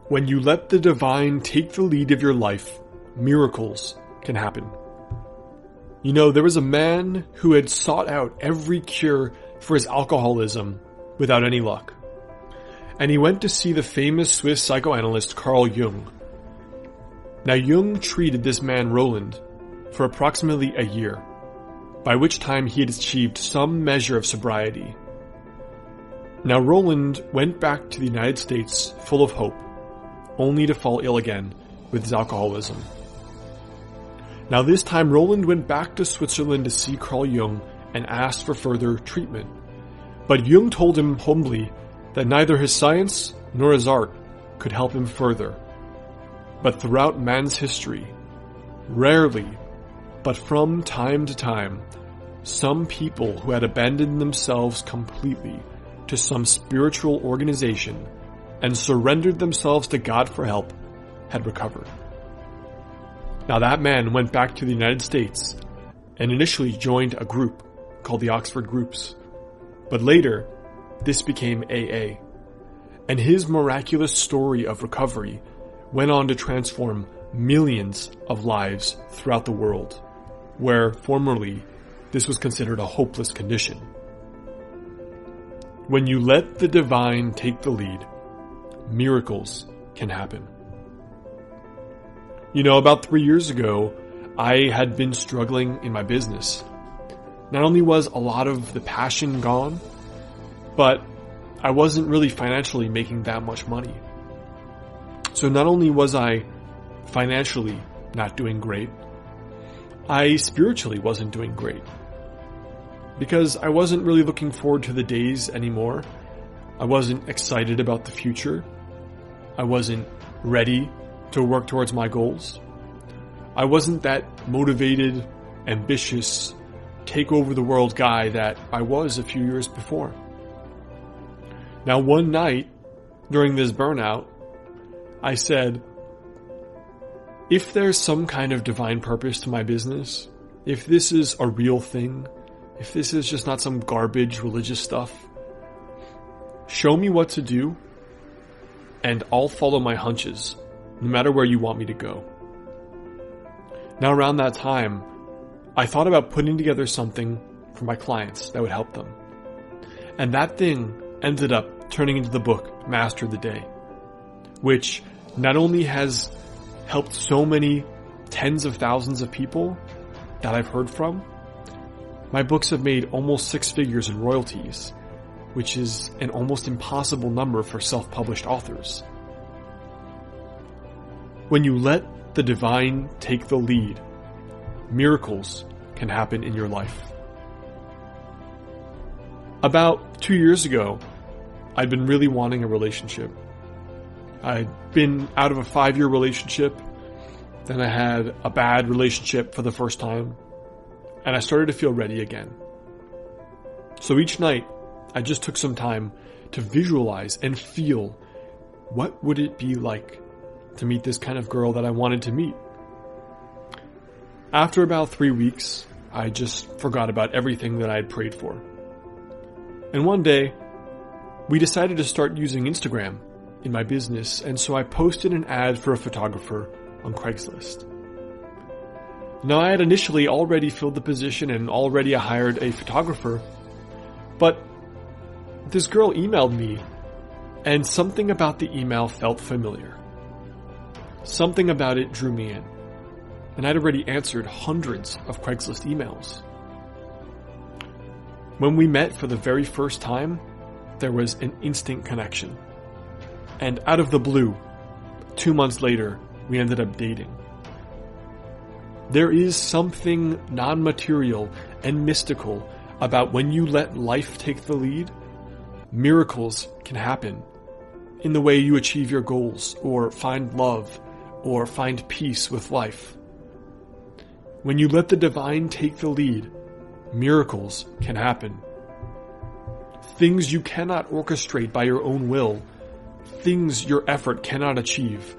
When you let the divine take the lead of your life, miracles can happen. You know, there was a man who had sought out every cure for his alcoholism without any luck. And he went to see the famous Swiss psychoanalyst Carl Jung. Now Jung treated this man Roland for approximately a year, by which time he had achieved some measure of sobriety. Now Roland went back to the United States full of hope, only to fall ill again with his alcoholism. Now this time Roland went back to Switzerland to see Carl Jung and asked for further treatment. But Jung told him humbly that neither his science nor his art could help him further. But throughout man's history, rarely, but from time to time, some people who had abandoned themselves completely to some spiritual organization and surrendered themselves to God for help had recovered. Now that man went back to the United States and initially joined a group called the Oxford Groups. But later, this became AA. And his miraculous story of recovery went on to transform millions of lives throughout the world, where formerly this was considered a hopeless condition. When you let the divine take the lead, miracles can happen. You know, about 3 years ago, I had been struggling in my business. Not only was a lot of the passion gone, but I wasn't really financially making that much money. So not only was I financially not doing great, I spiritually wasn't doing great. Because I wasn't really looking forward to the days anymore. I wasn't excited about the future. I wasn't ready to work towards my goals. I wasn't that motivated, ambitious, take over the world guy that I was a few years before. Now one night, during this burnout, I said, if there's some kind of divine purpose to my business, if this is a real thing, if this is just not some garbage religious stuff, show me what to do, and I'll follow my hunches, no matter where you want me to go. Now around that time, I thought about putting together something for my clients that would help them. And that thing ended up turning into the book, Master the Day, which not only has helped so many tens of thousands of people that I've heard from, my books have made almost 6 figures in royalties, which is an almost impossible number for self-published authors. When you let the divine take the lead, miracles can happen in your life. About 2 years ago, I'd been really wanting a relationship. I'd been out of a 5-year relationship, then I had a bad relationship for the first time, and I started to feel ready again. So each night, I just took some time to visualize and feel what would it be like to meet this kind of girl that I wanted to meet. After about 3 weeks, I just forgot about everything that I had prayed for. And one day, we decided to start using Instagram in my business, and so I posted an ad for a photographer on Craigslist. Now, I had initially already filled the position and already hired a photographer, but this girl emailed me, and something about the email felt familiar. Something about it drew me in, and I'd already answered hundreds of Craigslist emails. When we met for the very first time, there was an instant connection. And out of the blue, 2 months later, we ended up dating. There is something non-material and mystical about when you let life take the lead, miracles can happen in the way you achieve your goals or find love or find peace with life. When you let the divine take the lead, miracles can happen. Things you cannot orchestrate by your own will, things your effort cannot achieve,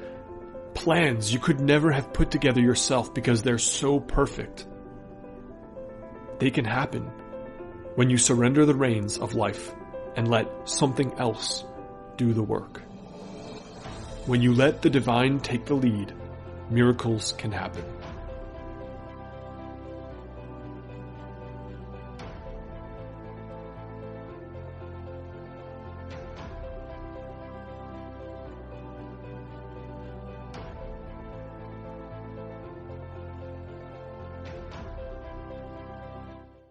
plans you could never have put together yourself because they're so perfect. They can happen when you surrender the reins of life and let something else do the work. When you let the divine take the lead, miracles can happen.